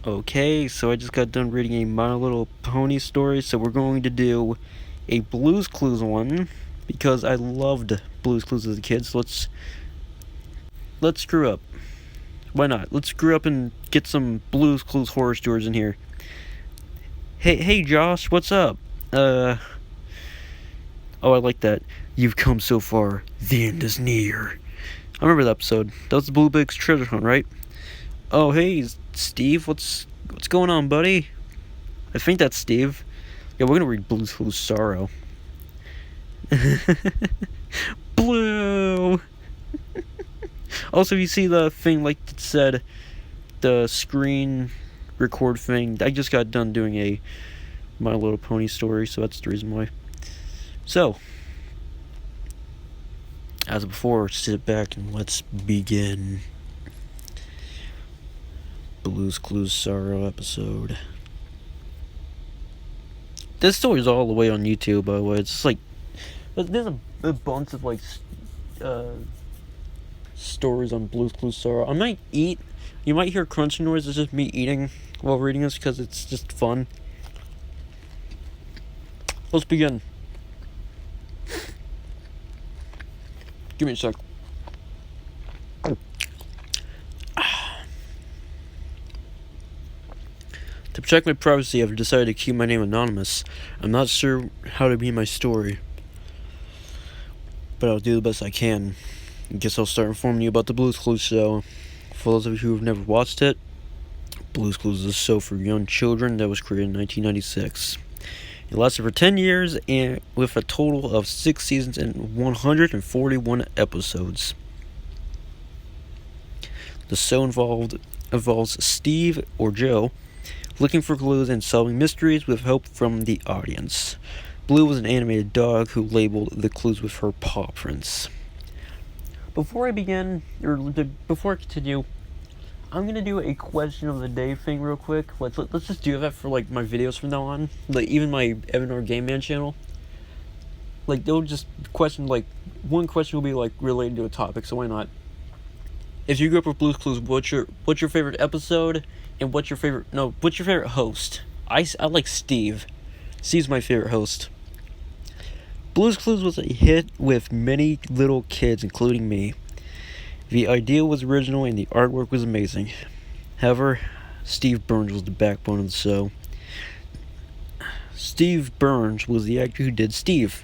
Okay, so I just got done reading a My Little Pony story, so we're going to do a Blue's Clues one because I loved Blue's Clues as a kid. So let's screw up. Why not? Let's screw up and get some Blue's Clues horror stories in here. Hey, Josh, what's up? Oh, I like that. You've come so far. The end is near. I remember that episode. That was the Blue Big's treasure hunt, right? Oh, hey, Steve, what's going on, buddy? I think that's Steve. Yeah, we're gonna read Blue's Clues Sorrow. Blue! Also, if you see the thing like it said, the screen record thing, I just got done doing a My Little Pony story, so that's the reason why. So, as before, sit back and let's begin. Blue's Clues Sorrow episode. This story's all the way on YouTube, by the way. It's like there's a bunch of like stories on Blue's Clues Sorrow. I might eat. You might hear crunching noise. It's just me eating while reading this because it's just fun. Let's begin. Give me a sec. To protect my privacy, I've decided to keep my name anonymous. I'm not sure how to begin my story, but I'll do the best I can. I guess I'll start informing you about the Blue's Clues show. For those of you who have never watched it, Blue's Clues is a show for young children that was created in 1996. It lasted for 10 years and with a total of 6 seasons and 141 episodes. The show involves Steve, or Joe, looking for clues and solving mysteries with help from the audience. Blue was an animated dog who labeled the clues with her paw prints. Before I continue, I'm gonna do a question of the day thing real quick. Let's just do that for like my videos from now on. Like even my Evan or Game Man channel. Like they'll just question like one question will be like related to a topic, so why not? If you grew up with Blue's Clues, what's your favorite episode and what's your favorite host? I like Steve. Steve's my favorite host. Blue's Clues was a hit with many little kids, including me. The idea was original and the artwork was amazing. However, Steve Burns was the backbone of the show. Steve Burns was the actor who did Steve.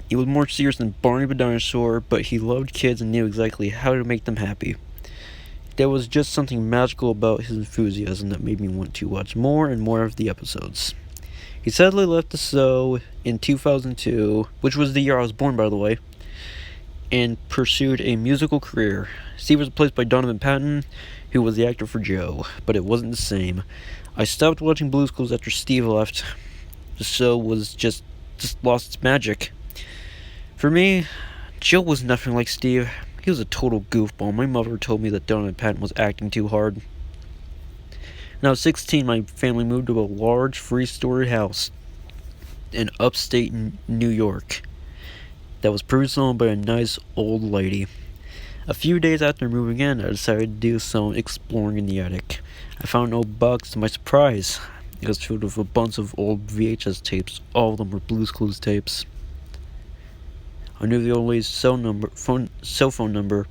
He was more serious than Barney the Dinosaur, but he loved kids and knew exactly how to make them happy. There was just something magical about his enthusiasm that made me want to watch more and more of the episodes. He sadly left the show in 2002, which was the year I was born, by the way, and pursued a musical career. Steve was replaced by Donovan Patton, who was the actor for Joe, but it wasn't the same. I stopped watching Blue's Clues after Steve left. The show was just lost its magic. For me, Joe was nothing like Steve. He was a total goofball. My mother told me that Donovan Patton was acting too hard. When I was 16, my family moved to a large, three-story house in upstate New York that was previously owned by a nice old lady. A few days after moving in, I decided to do some exploring in the attic. I found an old box to my surprise. It was filled with a bunch of old VHS tapes. All of them were Blue's Clues tapes. I knew the old lady's cell phone number.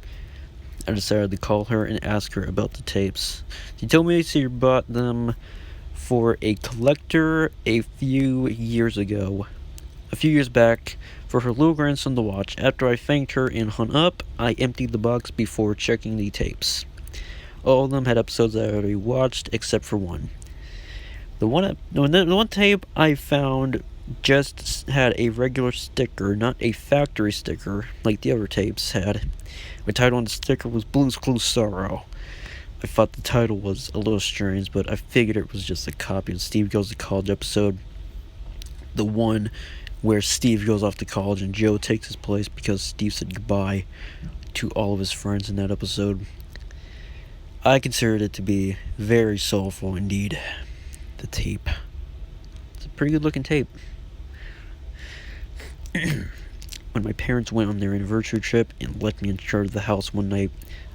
I decided to call her and ask her about the tapes. She told me she bought them for a collector a few years back, for her little grandson to watch. After I thanked her and hung up, I emptied the box before checking the tapes. All of them had episodes that I already watched, except for one. The one tape I found just had a regular sticker, not a factory sticker like the other tapes had. The title on the sticker was Blue's Clues Sorrow. I thought the title was a little strange, but I figured it was just a copy of Steve Goes to College episode. The one where Steve goes off to college and Joe takes his place because Steve said goodbye to all of his friends in that episode. I considered it to be very soulful indeed. The tape. It's a pretty good looking tape. When my parents went on their anniversary trip and left me in charge of the house one night,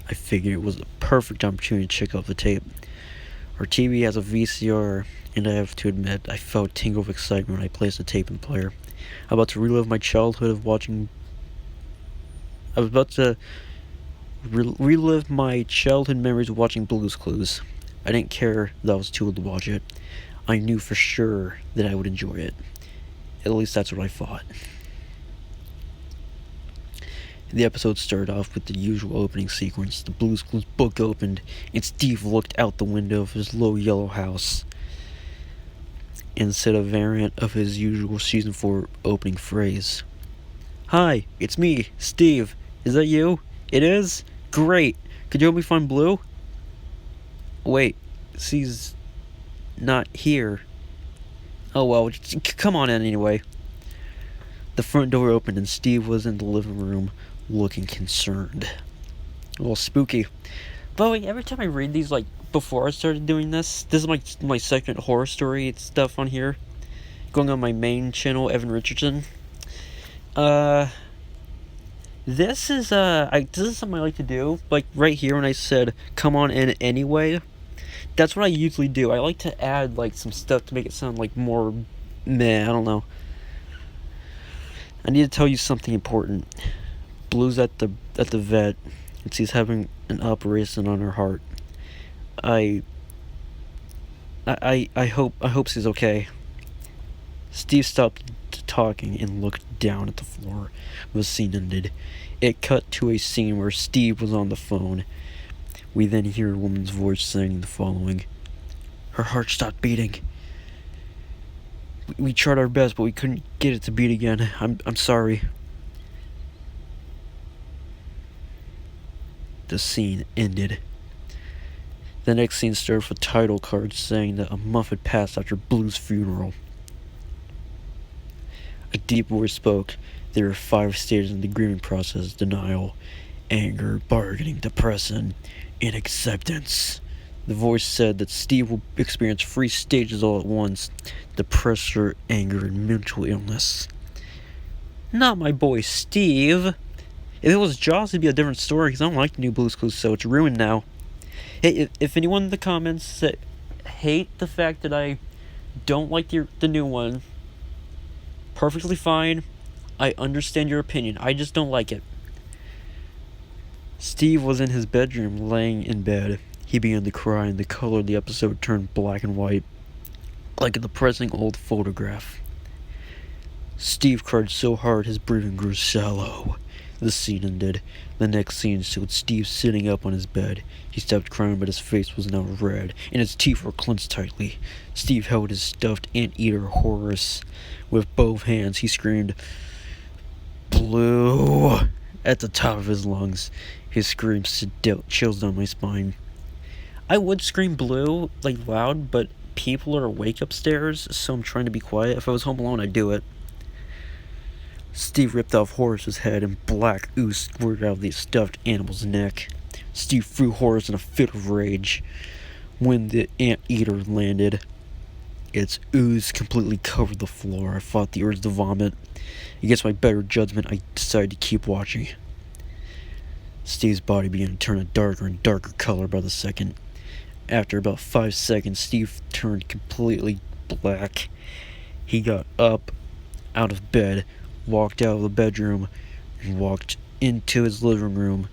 I figured it was a perfect opportunity to check out the tape. Our TV has a VCR, and I have to admit, I felt a tingle of excitement when I placed the tape in the player. I was about to relive my childhood of watching. I was about to relive my childhood memories of watching Blue's Clues. I didn't care that I was too old to watch it. I knew for sure that I would enjoy it. At least that's what I thought. The episode started off with the usual opening sequence. The Blue's Clues book opened, and Steve looked out the window of his low yellow house and said a variant of his usual season 4 opening phrase. "Hi, it's me, Steve. Is that you? It is? Great. Could you help me find Blue?" Wait, she's not here. Oh well, come on in anyway. The front door opened and Steve was in the living room looking concerned. A little spooky. By the way, every time I read these, like, before I started doing this is my second horror story stuff on here. Going on my main channel, Evan Richardson. This is something I like to do. Like, right here when I said, come on in anyway. That's what I usually do. I like to add, like, some stuff to make it sound, like, more meh, I don't know. I need to tell you something important. Blue's at the vet, and she's having an operation on her heart. I hope she's okay. Steve stopped talking and looked down at the floor. The scene ended. It cut to a scene where Steve was on the phone. We then hear a woman's voice saying the following. Her heart stopped beating. We tried our best, but we couldn't get it to beat again. I'm sorry. The scene ended. The next scene started with title cards saying that a month had passed after Blue's funeral. A deep voice spoke. There are 5 stages in the grieving process: denial, anger, bargaining, depression, and acceptance. The voice said that Steve will experience 3 stages all at once: depression, anger, and mental illness. Not my boy Steve. If it was Jaws, it'd be a different story, because I don't like the new Blue's Clues, so it's ruined now. Hey, if anyone in the comments that hate the fact that I don't like the new one, perfectly fine. I understand your opinion. I just don't like it. Steve was in his bedroom, laying in bed. He began to cry, and the color of the episode turned black and white, like a depressing old photograph. Steve cried so hard his breathing grew shallow. The scene ended. The next scene showed Steve sitting up on his bed. He stopped crying, but his face was now red, and his teeth were clenched tightly. Steve held his stuffed anteater Horace. With both hands, he screamed, "Blue!" at the top of his lungs. His scream sent chills down my spine. I would scream "Blue," like, loud, but people are awake upstairs, so I'm trying to be quiet. If I was home alone, I'd do it. Steve ripped off Horace's head, and black ooze squirted out of the stuffed animal's neck. Steve threw Horace in a fit of rage. When the anteater landed, its ooze completely covered the floor. I fought the urge to vomit. Against my better judgment, I decided to keep watching. Steve's body began to turn a darker and darker color by the second. After about 5 seconds, Steve turned completely black. He got up out of bed, walked out of the bedroom, and walked into his living room.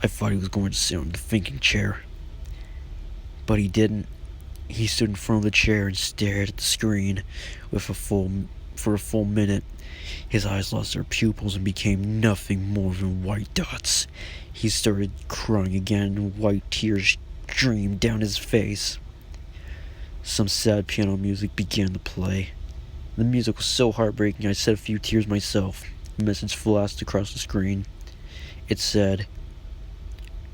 I thought he was going to sit on the thinking chair, but he didn't. He stood in front of the chair and stared at the screen for a full minute. His eyes lost their pupils and became nothing more than white dots. He started crying again, and white tears streamed down his face. Some sad piano music began to play. The music was so heartbreaking I shed a few tears myself. A message flashed across the screen. It said,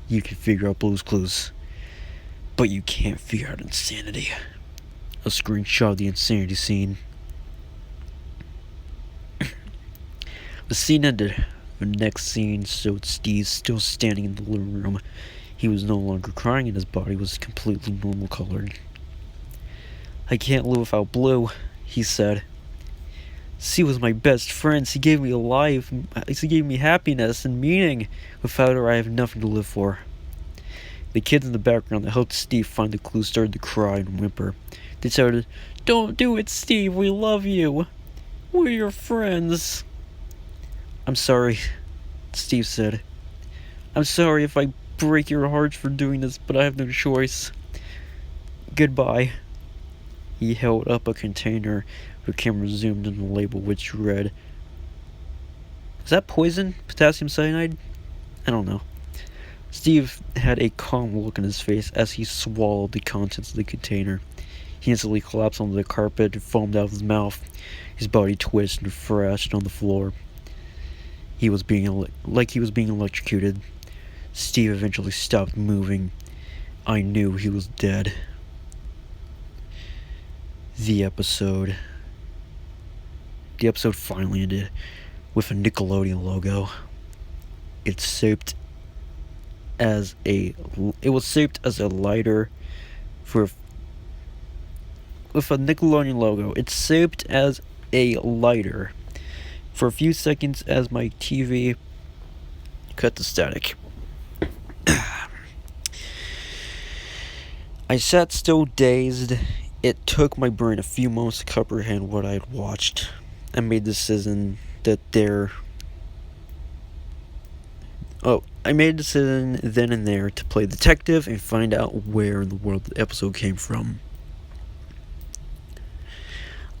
"You can figure out Blue's Clues, but you can't figure out insanity." A screenshot of the insanity scene. The scene ended. The next scene showed Steve still standing in the living room. He was no longer crying, and his body was completely normal colored. "I can't live without Blue," he said. "She was my best friend. She gave me a life. She gave me happiness and meaning. Without her, I have nothing to live for." The kids in the background that helped Steve find the clue started to cry and whimper. They shouted, "Don't do it, Steve, we love you. We're your friends." "I'm sorry," Steve said. "I'm sorry if I break your hearts for doing this, but I have no choice. Goodbye." He held up a container. The camera zoomed in the label, which read, "Is that poison? Potassium cyanide?" "I don't know." Steve had a calm look on his face as he swallowed the contents of the container. He instantly collapsed onto the carpet and foamed out of his mouth. His body twisted and thrashed on the floor. He was being electrocuted. Steve eventually stopped moving. I knew he was dead. The episode finally ended with a Nickelodeon logo. It was shaped as a lighter with a Nickelodeon logo. It's shaped as a lighter. For a few seconds as my TV cut the static. I sat still, dazed. It took my brain a few moments to comprehend what I had watched. I made the decision then and there to play detective and find out where in the world the episode came from.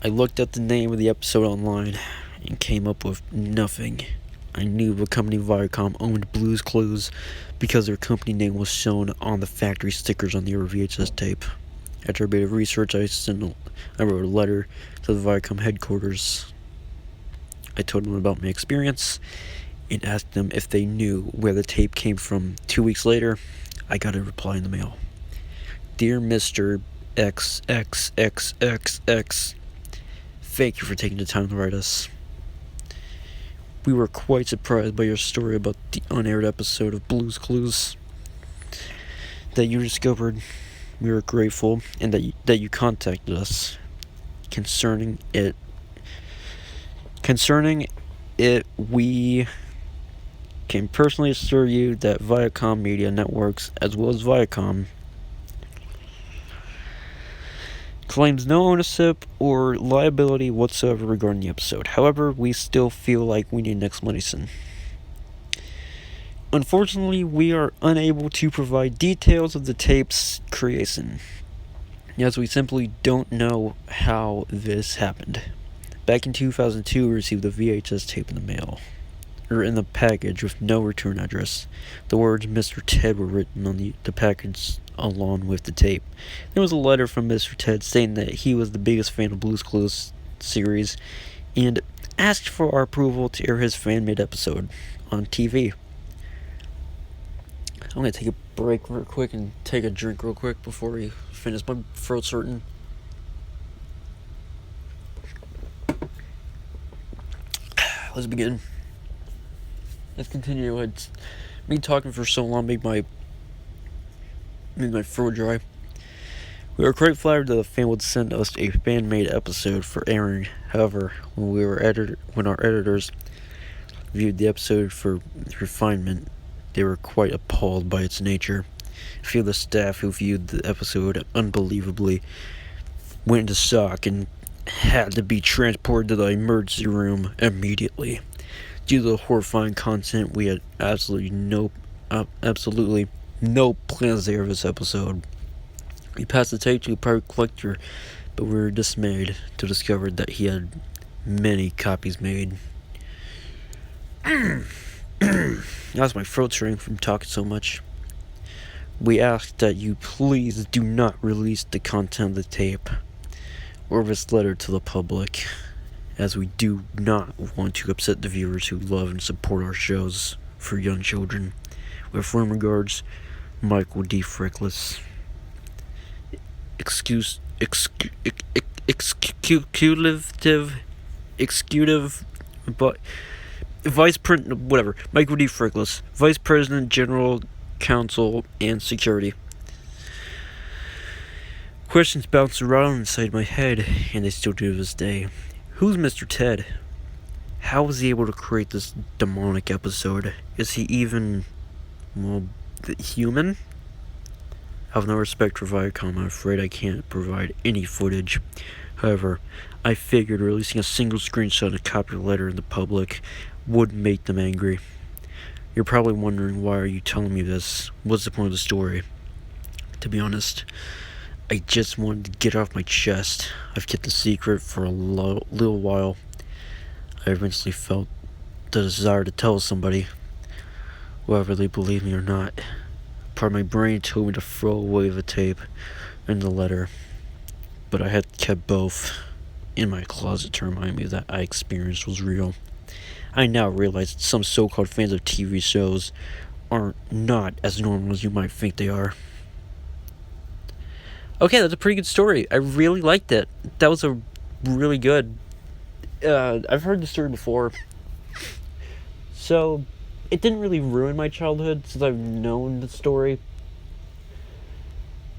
I looked at the name of the episode online and came up with nothing. I knew the company Viacom owned Blue's Clues because their company name was shown on the factory stickers on the VHS tape. After a bit of research, I wrote a letter to the Viacom headquarters. I told them about my experience and asked them if they knew where the tape came from. 2 weeks later, I got a reply in the mail. "Dear Mr. XXXXX, thank you for taking the time to write us. We were quite surprised by your story about the unaired episode of Blue's Clues that you discovered. We were grateful and that you contacted us. Concerning it, we can personally assure you that Viacom Media Networks, as well as Viacom, claims no ownership or liability whatsoever regarding the episode. However, we still feel like we need an explanation. Unfortunately, we are unable to provide details of the tape's creation, as we simply don't know how this happened. Back in 2002, we received a VHS tape in the mail, or in the package with no return address. The words Mr. Ted were written on the package along with the tape. There was a letter from Mr. Ted stating that he was the biggest fan of Blue's Clues series and asked for our approval to air his fan-made episode on TV. I'm going to take a break real quick and take a drink real quick before we finish. My throat's hurting. Let's begin. Let's continue. It's me talking for so long made my throat dry. We were quite flattered that a fan would send us a fan-made episode for airing. However, when our editors viewed the episode for refinement, they were quite appalled by its nature. A few of the staff who viewed the episode unbelievably went into shock and had to be transported to the emergency room immediately. Due to the horrifying content, we had absolutely no plans to air this episode. We passed the tape to a private collector, but we were dismayed to discover that he had many copies made. That's my throat string from talking so much. We ask that you please do not release the content of the tape or this letter to the public, as we do not want to upset the viewers who love and support our shows for young children. With warm regards, Michael D. Frickless. Michael D. Frickless, Vice President, General Counsel, and Security. Questions bounce around inside my head, and they still do to this day. Who's Mr. Ted? How was he able to create this demonic episode? Is he even, human? have no respect for Viacom. I'm afraid I can't provide any footage. However, I figured releasing a single screenshot and a copy letter in the public would make them angry. You're probably wondering, why are you telling me this? What's the point of the story? To be honest, I just wanted to get off my chest. I've kept the secret for a little while. I eventually felt the desire to tell somebody, whether they believe me or not. Part of my brain told me to throw away the tape and the letter, but I had kept both in my closet to remind me that I experienced was real. I now realize that some so-called fans of TV shows are not as normal as you might think they are. Okay, that's a pretty good story. I really liked it. That was a really good. I've heard the story before, so it didn't really ruin my childhood since I've known the story.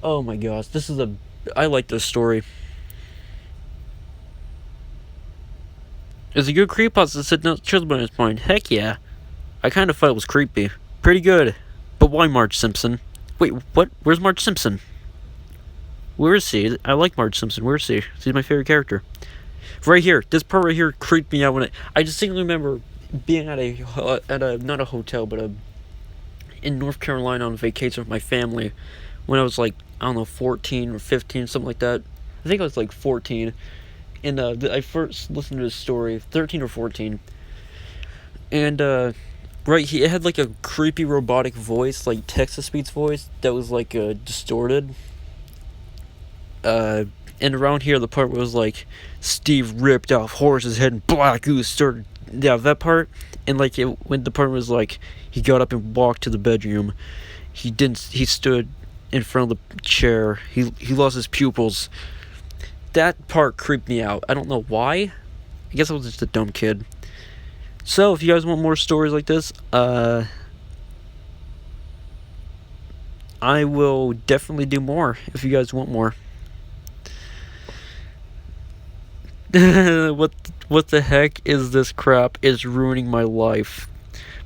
Oh my gosh, I like this story. It's a good creepypasta sitting no chills by his point. Heck yeah. I kind of thought it was creepy. Pretty good. But why Marge Simpson? Wait, what? Where's Marge Simpson? Where is he? I like Marge Simpson. Where is he? He's my favorite character. Right here. This part right here creeped me out I distinctly remember being at a not a hotel, but in North Carolina on vacation with my family when I was like, I don't know, 14 or 15, something like that. I think I was like 14. And I first listened to this story, 13 or 14. And it had like a creepy robotic voice, like Text-to-Speech voice that was like distorted. And around here, the part where it was like Steve ripped off Horace's head and Black Goose started. Yeah, that part. And like when the part was like he got up and walked to the bedroom, he stood in front of the chair. He lost his pupils. That part creeped me out. I don't know why. I guess I was just a dumb kid. So if you guys want more stories like this, I will definitely do more if you guys want more. What the heck is this crap? It's ruining my life.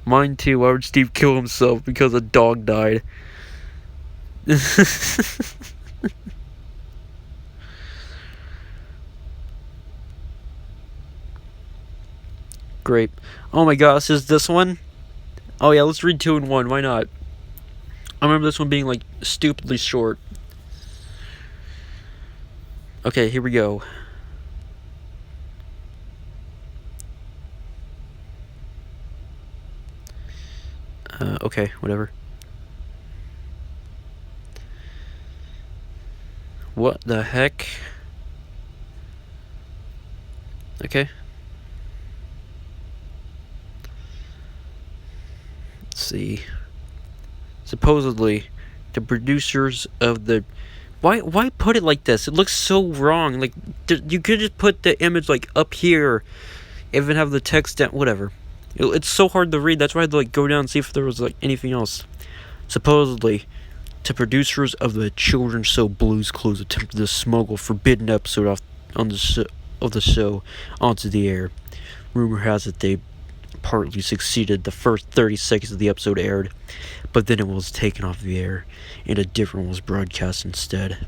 Mine too. Why would Steve kill himself because a dog died? Great. Oh my gosh, is this one? Oh yeah, let's read 2 in 1. Why not? I remember this one being like stupidly short. Okay, here we go. Okay, whatever. What the heck? Okay. Let's see. Supposedly, the producers of the... Why put it like this? It looks so wrong. Like, you could just put the image, like, up here, even have the text down, whatever. It's so hard to read, that's why I had to, like, go down and see if there was, like, anything else. Supposedly, the producers of the children's show Blue's Clues attempted to smuggle a forbidden episode of the show onto the air. Rumor has it they partly succeeded. The first 30 seconds of the episode aired, but then it was taken off the air, and a different one was broadcast instead.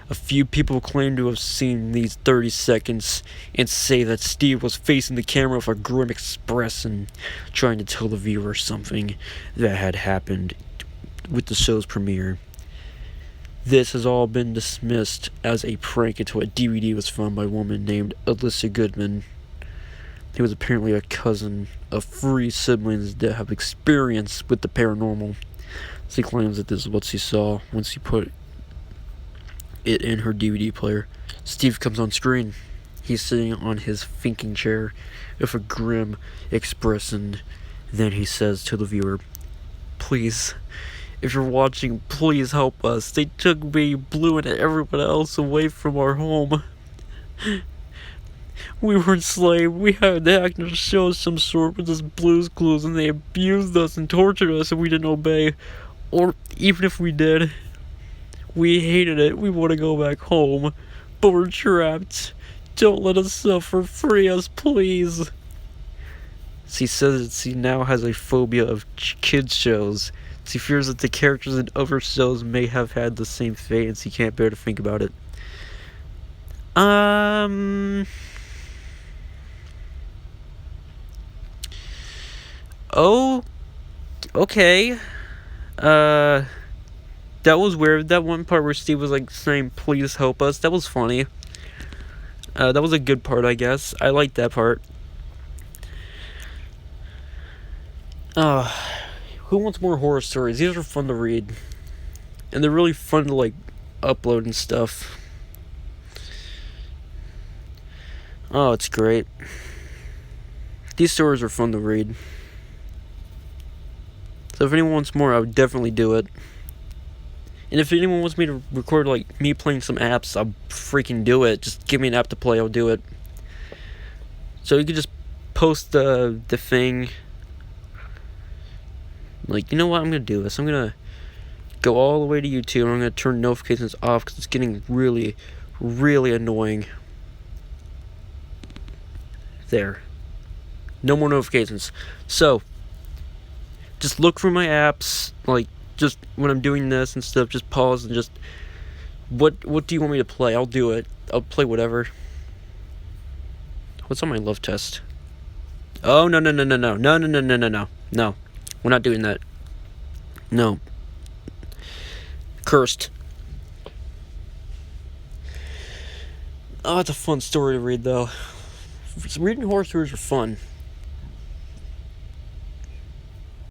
A few people claim to have seen these 30 seconds and say that Steve was facing the camera with a grim expression, trying to tell the viewer something that had happened with the show's premiere. This has all been dismissed as a prank until a DVD was found by a woman named Alyssa Goodman. He was apparently a cousin of 3 siblings that have experience with the paranormal. She claims that this is what she saw when she put it in her DVD player. Steve comes on screen. He's sitting on his thinking chair with a grim expression. Then he says to the viewer, "Please, if you're watching, please help us. They took me, Blue, and everyone else away from our home. We were enslaved. We had to act in a show of some sort with this Blue's Clues, and they abused us and tortured us if we didn't obey. Or even if we did. We hated it. We want to go back home. But we're trapped. Don't let us suffer. Free us, please." She says that she now has a phobia of kids shows He fears that the characters in other shows may have had the same fate, and he can't bear to think about it. Oh, okay. That was weird. That one part where Steve was like saying, "Please help us." That was funny. That was a good part, I guess. I liked that part. Who wants more horror stories? These are fun to read, and they're really fun to like upload and stuff. Oh, it's great. These stories are fun to read. So if anyone wants more, I would definitely do it. And if anyone wants me to record like me playing some apps, I'll freaking do it. Just give me an app to play, I'll do it. So you could just post the thing. Like, you know what? I'm gonna do this. I'm gonna go all the way to YouTube, and I'm gonna turn notifications off because it's getting really, really annoying. There. No more notifications. So, just look for my apps, like, just when I'm doing this and stuff, just pause and just, what do you want me to play? I'll do it. I'll play whatever. What's on my love test? Oh, no. No. We're not doing that. No. Cursed. Oh, it's a fun story to read, though. Reading horror stories are fun.